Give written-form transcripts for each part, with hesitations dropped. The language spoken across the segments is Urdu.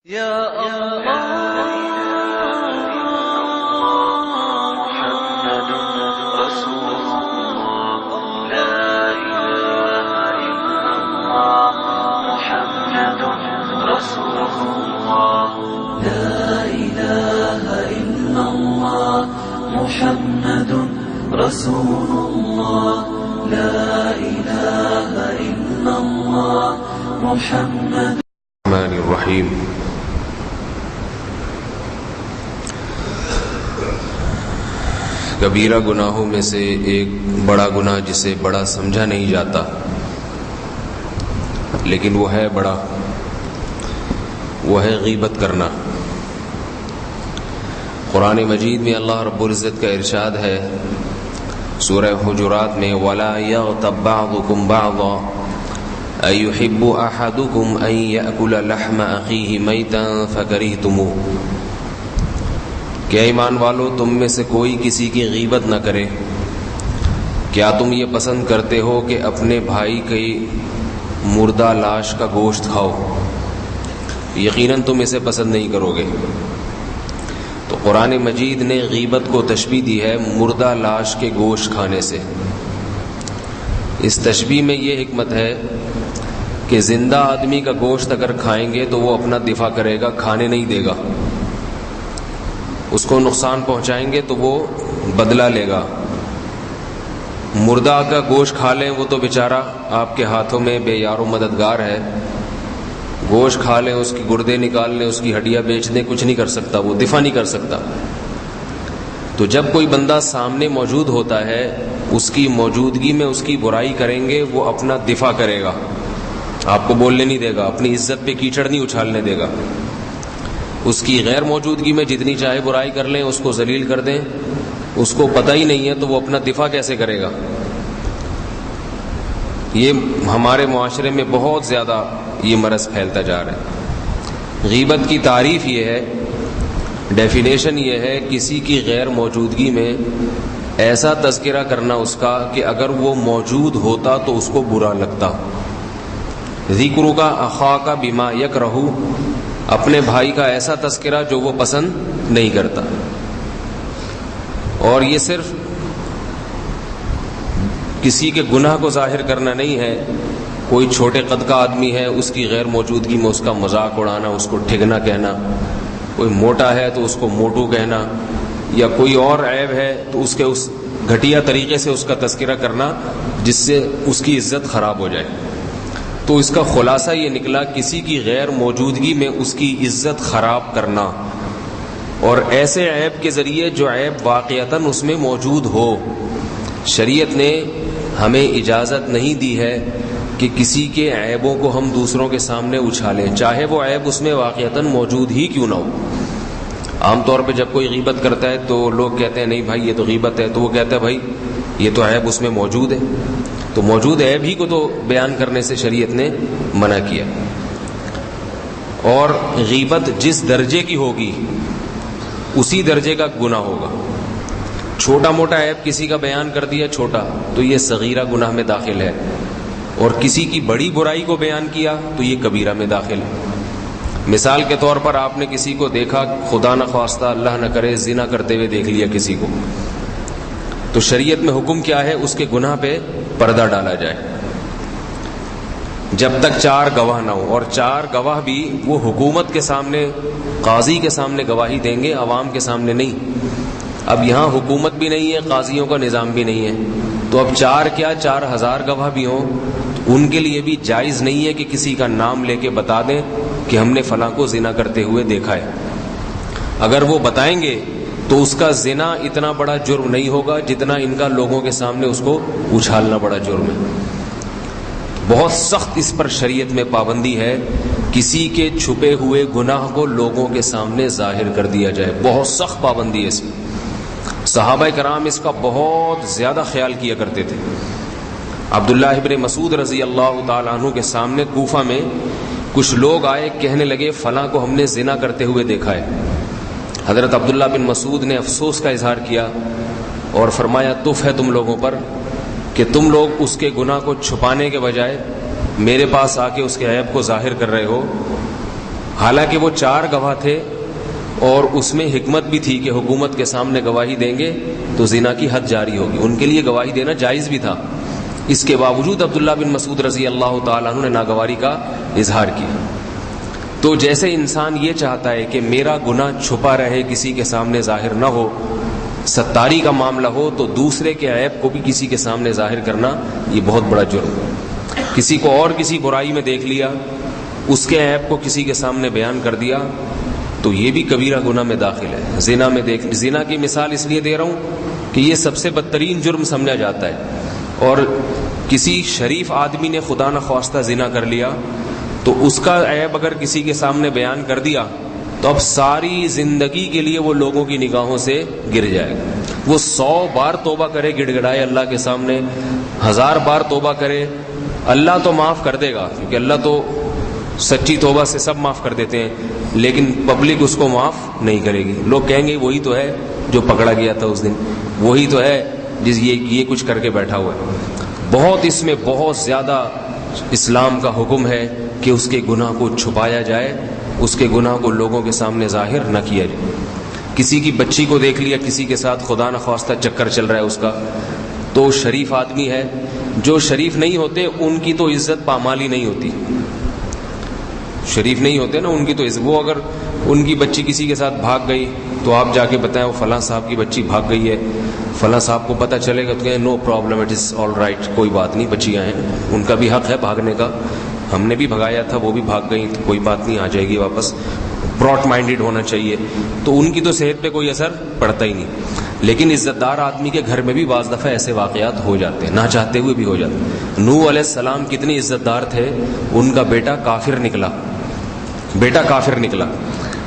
یا اللہ محمد رسول اللہ لا الہ الا اللہ محمد رسول اللہ لا الہ الا اللہ محمد رسول اللہ لا الہ الا اللہ محمد الرحمن الرحیم. کبیرہ گناہوں میں سے ایک بڑا گناہ جسے بڑا سمجھا نہیں جاتا لیکن وہ ہے بڑا، وہ ہے غیبت کرنا. قرآن مجید میں اللہ رب العزت کا ارشاد ہے سورہ حجرات میں وَلَا يَغْتَبْ بَعْضُكُمْ بَعْضًا أَيُحِبُّ أَحَدُكُمْ أَن يَأْكُلَ لَحْمَ أَخِيهِ مَيْتًا فَكَرِهْتُمُوهُ. کیا ایمان والو تم میں سے کوئی کسی کی غیبت نہ کرے؟ کیا تم یہ پسند کرتے ہو کہ اپنے بھائی کی مردہ لاش کا گوشت کھاؤ؟ یقیناً تم اسے پسند نہیں کرو گے. تو قرآن مجید نے غیبت کو تشبیہ دی ہے مردہ لاش کے گوشت کھانے سے. اس تشبیہ میں یہ حکمت ہے کہ زندہ آدمی کا گوشت اگر کھائیں گے تو وہ اپنا دفاع کرے گا، کھانے نہیں دے گا. اس کو نقصان پہنچائیں گے تو وہ بدلہ لے گا. مردہ کا گوشت کھا لیں وہ تو بیچارہ آپ کے ہاتھوں میں بے یار و مددگار ہے. گوشت کھا لیں، اس کی گردے نکال لیں، اس کی ہڈیاں بیچ دیں، کچھ نہیں کر سکتا، وہ دفاع نہیں کر سکتا. تو جب کوئی بندہ سامنے موجود ہوتا ہے اس کی موجودگی میں اس کی برائی کریں گے وہ اپنا دفاع کرے گا، آپ کو بولنے نہیں دے گا، اپنی عزت پہ کیچڑ نہیں اچھالنے دے گا. اس کی غیر موجودگی میں جتنی چاہے برائی کر لیں، اس کو ذلیل کر دیں، اس کو پتہ ہی نہیں ہے تو وہ اپنا دفاع کیسے کرے گا؟ یہ ہمارے معاشرے میں بہت زیادہ یہ مرض پھیلتا جا رہا ہے. غیبت کی تعریف یہ ہے، ڈیفینیشن یہ ہے کسی کی غیر موجودگی میں ایسا تذکرہ کرنا اس کا کہ اگر وہ موجود ہوتا تو اس کو برا لگتا. ذکرک اخاک بما یکرہ، اپنے بھائی کا ایسا تذکرہ جو وہ پسند نہیں کرتا. اور یہ صرف کسی کے گناہ کو ظاہر کرنا نہیں ہے. کوئی چھوٹے قد کا آدمی ہے، اس کی غیر موجودگی میں اس کا مذاق اڑانا، اس کو ٹھگنا کہنا. کوئی موٹا ہے تو اس کو موٹو کہنا، یا کوئی اور عیب ہے تو اس کے اس گھٹیا طریقے سے اس کا تذکرہ کرنا جس سے اس کی عزت خراب ہو جائے. تو اس کا خلاصہ یہ نکلا کسی کی غیر موجودگی میں اس کی عزت خراب کرنا، اور ایسے عیب کے ذریعے جو عیب واقعتاً اس میں موجود ہو. شریعت نے ہمیں اجازت نہیں دی ہے کہ کسی کے عیبوں کو ہم دوسروں کے سامنے اچھالیں، چاہے وہ عیب اس میں واقعتاً موجود ہی کیوں نہ ہو. عام طور پہ جب کوئی غیبت کرتا ہے تو لوگ کہتے ہیں نہیں بھائی یہ تو غیبت ہے، تو وہ کہتا ہے بھائی یہ تو عیب اس میں موجود ہے. تو موجود عیب ہی کو تو بیان کرنے سے شریعت نے منع کیا. اور غیبت جس درجے کی ہوگی اسی درجے کا گناہ ہوگا. چھوٹا موٹا عیب کسی کا بیان کر دیا چھوٹا تو یہ صغیرہ گناہ میں داخل ہے، اور کسی کی بڑی برائی کو بیان کیا تو یہ کبیرہ میں داخل ہے. مثال کے طور پر آپ نے کسی کو دیکھا، خدا نہ خواستہ اللہ نہ کرے زنا کرتے ہوئے دیکھ لیا کسی کو، تو شریعت میں حکم کیا ہے اس کے گناہ پہ پردہ ڈالا جائے جب تک 4 گواہ نہ ہو. اور 4 گواہ بھی وہ حکومت کے سامنے، قاضی کے سامنے گواہی دیں گے، عوام کے سامنے نہیں. اب یہاں حکومت بھی نہیں ہے، قاضیوں کا نظام بھی نہیں ہے، تو اب 4 کیا 4000 گواہ بھی ہوں تو ان کے لیے بھی جائز نہیں ہے کہ کسی کا نام لے کے بتا دیں کہ ہم نے فلاں کو زنا کرتے ہوئے دیکھا ہے. اگر وہ بتائیں گے تو اس کا زنا اتنا بڑا جرم نہیں ہوگا جتنا ان کا لوگوں کے سامنے اس کو اچھالنا بڑا جرم ہے. بہت سخت اس پر شریعت میں پابندی ہے، کسی کے چھپے ہوئے گناہ کو لوگوں کے سامنے ظاہر کر دیا جائے. بہت سخت پابندی ہے اس میں. صحابہ کرام اس کا بہت زیادہ خیال کیا کرتے تھے. عبداللہ ابن مسعود رضی اللہ تعالیٰ عنہ کے سامنے کوفہ میں کچھ لوگ آئے، کہنے لگے فلاں کو ہم نے زنا کرتے ہوئے دیکھا ہے. حضرت عبداللہ بن مسعود نے افسوس کا اظہار کیا اور فرمایا تف ہے تم لوگوں پر کہ تم لوگ اس کے گناہ کو چھپانے کے بجائے میرے پاس آ کے اس کے عیب کو ظاہر کر رہے ہو. حالانکہ وہ 4 گواہ تھے اور اس میں حکمت بھی تھی کہ حکومت کے سامنے گواہی دیں گے تو زنا کی حد جاری ہوگی، ان کے لیے گواہی دینا جائز بھی تھا. اس کے باوجود عبداللہ بن مسعود رضی اللہ تعالیٰ عنہ نے ناگواری کا اظہار کیا. تو جیسے انسان یہ چاہتا ہے کہ میرا گناہ چھپا رہے، کسی کے سامنے ظاہر نہ ہو، ستاری کا معاملہ ہو، تو دوسرے کے عیب کو بھی کسی کے سامنے ظاہر کرنا یہ بہت بڑا جرم ہے. کسی کو اور کسی برائی میں دیکھ لیا، اس کے عیب کو کسی کے سامنے بیان کر دیا، تو یہ بھی کبیرہ گناہ میں داخل ہے. زنا کی مثال اس لیے دے رہا ہوں کہ یہ سب سے بدترین جرم سمجھا جاتا ہے، اور کسی شریف آدمی نے خدا نخواستہ زنا کر لیا تو اس کا عیب اگر کسی کے سامنے بیان کر دیا تو اب ساری زندگی کے لیے وہ لوگوں کی نگاہوں سے گر جائے گا. وہ 100 بار توبہ کرے، گڑ گڑائے اللہ کے سامنے، 1000 بار توبہ کرے، اللہ تو معاف کر دے گا، کیونکہ اللہ تو سچی توبہ سے سب معاف کر دیتے ہیں، لیکن پبلک اس کو معاف نہیں کرے گی. لوگ کہیں گے وہی تو ہے جو پکڑا گیا تھا اس دن، وہی تو ہے جس یہ کچھ کر کے بیٹھا ہوا ہے. بہت اس میں بہت زیادہ اسلام کا حکم ہے کہ اس کے گناہ کو چھپایا جائے، اس کے گناہ کو لوگوں کے سامنے ظاہر نہ کیا جائے. کسی کی بچی کو دیکھ لیا، کسی کے ساتھ خدا نخواستہ چکر چل رہا ہے اس کا، تو شریف آدمی ہے. جو شریف نہیں ہوتے ان کی تو عزت پامالی نہیں ہوتی. شریف نہیں ہوتے نا، ان کی تو عزت، وہ اگر ان کی بچی کسی کے ساتھ بھاگ گئی تو آپ جا کے بتائیں وہ فلاں صاحب کی بچی بھاگ گئی ہے، فلاں صاحب کو پتہ چلے گا تو کہیں no problem, it is all right, کوئی بات نہیں، بچیاں ہیں، ان کا بھی حق ہے بھاگنے کا، ہم نے بھی بھگایا تھا، وہ بھی بھاگ گئی، تو کوئی بات نہیں، آ جائے گی واپس. براڈ مائنڈیڈ ہونا چاہیے. تو ان کی تو صحت پہ کوئی اثر پڑتا ہی نہیں. لیکن عزت دار آدمی کے گھر میں بھی بعض دفعہ ایسے واقعات ہو جاتے ہیں، نہ چاہتے ہوئے بھی ہو جاتے ہیں. نوح علیہ السلام کتنی عزت دار تھے، ان کا بیٹا کافر نکلا.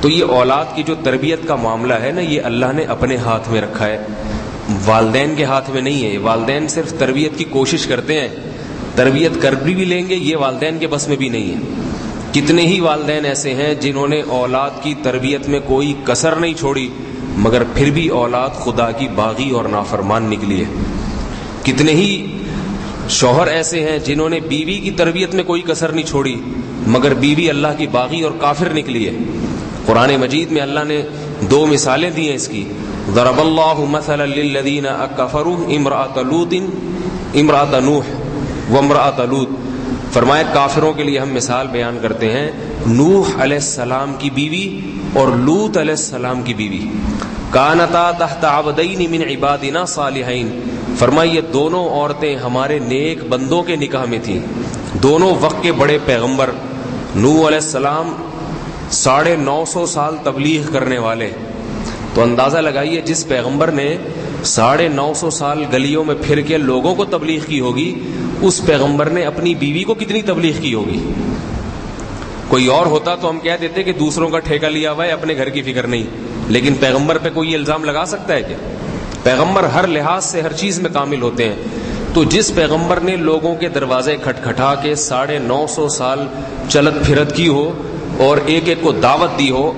تو یہ اولاد کی جو تربیت کا معاملہ ہے نا، یہ اللہ نے اپنے ہاتھ میں رکھا ہے، والدین کے ہاتھ میں نہیں ہے. والدین صرف تربیت کی کوشش کرتے ہیں، تربیت کر بھی لیں گے، یہ والدین کے بس میں بھی نہیں ہے. کتنے ہی والدین ایسے ہیں جنہوں نے اولاد کی تربیت میں کوئی کسر نہیں چھوڑی، مگر پھر بھی اولاد خدا کی باغی اور نافرمان نکلی ہے. کتنے ہی شوہر ایسے ہیں جنہوں نے بیوی کی تربیت میں کوئی کسر نہیں چھوڑی، مگر بیوی اللہ کی باغی اور کافر نکلی ہے. قرآن مجید میں اللہ نے 2 مثالیں دی ہیں اس کی. ضرب اللہ مثلا للذین کفروا امرأۃ نوح وامرأۃ لوط. فرمایا کافروں کے لیے ہم مثال بیان کرتے ہیں نوح علیہ السلام کی بیوی اور لوط علیہ السلام کی بیوی. کانتا تحت عبدین من عبادنا صالحین. فرمایا یہ دونوں عورتیں ہمارے نیک بندوں کے نکاح میں تھیں، دونوں وقت کے بڑے پیغمبر. نوح علیہ السلام 950 سال تبلیغ کرنے والے. تو اندازہ لگائیے جس پیغمبر نے 950 سال گلیوں میں پھر کے لوگوں کو تبلیغ کی ہوگی، اس پیغمبر نے اپنی بیوی کو کتنی تبلیغ کی ہوگی. کوئی اور ہوتا تو ہم کہہ دیتے کہ دوسروں کا ٹھیکہ لیا ہوا ہے، اپنے گھر کی فکر نہیں. لیکن پیغمبر پہ کوئی الزام لگا سکتا ہے کیا؟ پیغمبر ہر لحاظ سے ہر چیز میں کامل ہوتے ہیں. تو جس پیغمبر نے لوگوں کے دروازے کھٹکھٹا کے 950 سال چلت پھرت کی ہو اور ایک ایک کو دعوت دی ہو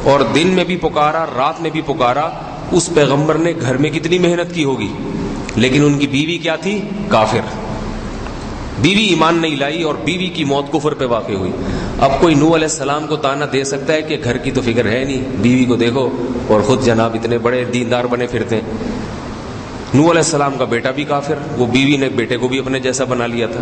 اور دن میں بھی پکارا رات میں بھی پکارا، اس پیغمبر نے گھر میں کتنی محنت کی ہوگی. لیکن ان کی بیوی کیا تھی؟ کافر. بیوی ایمان نہیں لائی اور بیوی کی موت کفر پہ واقع ہوئی. اب کوئی نوح علیہ السلام کو تانا دے سکتا ہے کہ گھر کی تو فکر ہے نہیں، بیوی کو دیکھو، اور خود جناب اتنے بڑے دیندار بنے پھرتے ہیں. نوح علیہ السلام کا بیٹا بھی کافر، وہ بیوی نے بیٹے کو بھی اپنے جیسا بنا لیا تھا.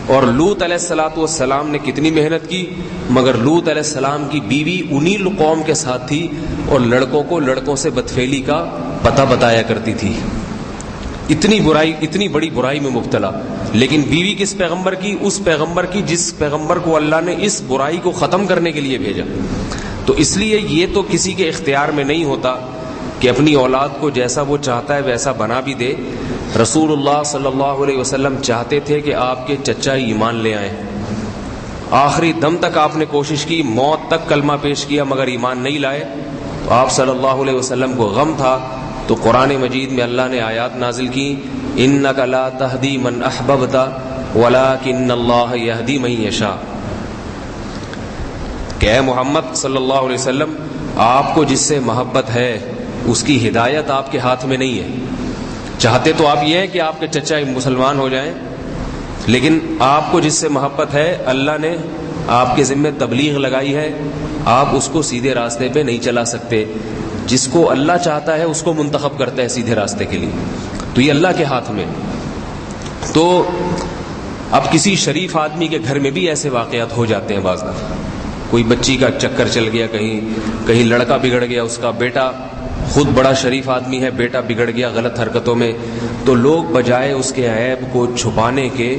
اور لوط علیہ السلام نے کتنی محنت کی، مگر لوط علیہ السلام کی بیوی انہی قوم کے ساتھ تھی اور لڑکوں کو لڑکوں سے بدفعلی کا پتہ بتایا کرتی تھی. اتنی برائی، اتنی بڑی برائی میں مبتلا. لیکن بیوی کس پیغمبر کی؟ اس پیغمبر کی جس پیغمبر کو اللہ نے اس برائی کو ختم کرنے کے لیے بھیجا. تو اس لیے یہ تو کسی کے اختیار میں نہیں ہوتا کہ اپنی اولاد کو جیسا وہ چاہتا ہے ویسا بنا بھی دے. رسول اللہ صلی اللہ علیہ وسلم چاہتے تھے کہ آپ کے چچا ایمان لے آئیں. آخری دم تک آپ نے کوشش کی، موت تک کلمہ پیش کیا، مگر ایمان نہیں لائے. تو آپ صلی اللہ علیہ وسلم کو غم تھا، تو قرآن مجید میں اللہ نے آیات نازل کی، انک لا تہدی من احببت ولکن اللہ یہدی من یشاء. کہ اے محمد صلی اللہ علیہ وسلم، آپ کو جس سے محبت ہے اس کی ہدایت آپ کے ہاتھ میں نہیں ہے. چاہتے تو آپ یہ ہے کہ آپ کے چچا مسلمان ہو جائیں، لیکن آپ کو جس سے محبت ہے اللہ نے آپ کے ذمہ تبلیغ لگائی ہے، آپ اس کو سیدھے راستے پہ نہیں چلا سکتے. جس کو اللہ چاہتا ہے اس کو منتخب کرتا ہے سیدھے راستے کے لیے, تو یہ اللہ کے ہاتھ میں. تو اب کسی شریف آدمی کے گھر میں بھی ایسے واقعات ہو جاتے ہیں بعض دفعہ. کوئی بچی کا چکر چل گیا, کہیں لڑکا بگڑ گیا, اس کا بیٹا خود بڑا شریف آدمی ہے, بیٹا بگڑ گیا غلط حرکتوں میں, تو لوگ بجائے اس کے عیب کو چھپانے کے,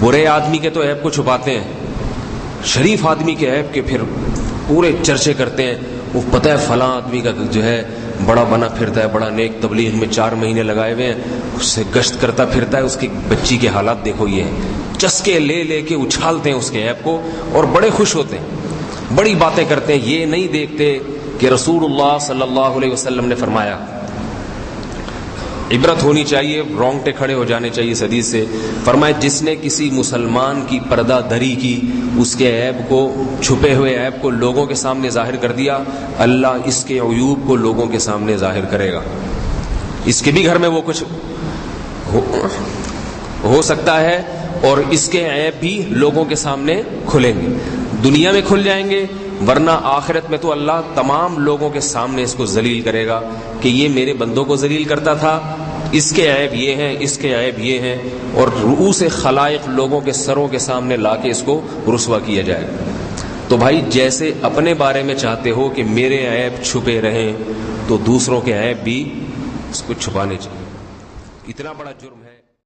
برے آدمی کے تو عیب کو چھپاتے ہیں, شریف آدمی کے عیب کے پھر پورے چرچے کرتے ہیں. وہ پتہ ہے فلاں آدمی کا جو ہے بڑا بنا پھرتا ہے, بڑا نیک, تبلیغ میں 4 مہینے لگائے ہوئے ہیں, اس سے گشت کرتا پھرتا ہے, اس کی بچی کے حالات دیکھو یہ ہیں. چسکے لے لے کے اچھالتے ہیں اس کے عیب کو اور بڑے خوش ہوتے ہیں, بڑی باتیں کرتے ہیں. یہ نہیں دیکھتے کہ رسول اللہ صلی اللہ علیہ وسلم نے فرمایا. عبرت ہونی چاہیے, رونگٹے کھڑے ہو جانے چاہیے اس حدیث سے. فرمایا جس نے کسی مسلمان کی پردہ دری کی, اس کے عیب کو, چھپے ہوئے عیب کو لوگوں کے سامنے ظاہر کر دیا, اللہ اس کے عیوب کو لوگوں کے سامنے ظاہر کرے گا. اس کے بھی گھر میں وہ کچھ ہو سکتا ہے اور اس کے عیب بھی لوگوں کے سامنے کھلیں گے. دنیا میں کھل جائیں گے, ورنہ آخرت میں تو اللہ تمام لوگوں کے سامنے اس کو ذلیل کرے گا کہ یہ میرے بندوں کو ذلیل کرتا تھا, اس کے عیب یہ ہیں, اس کے عیب یہ ہیں, اور رؤوس خلائق لوگوں کے سروں کے سامنے لا کے اس کو رسوا کیا جائے گا. تو بھائی جیسے اپنے بارے میں چاہتے ہو کہ میرے عیب چھپے رہیں, تو دوسروں کے عیب بھی اس کو چھپانے چاہیے. اتنا بڑا جرم ہے.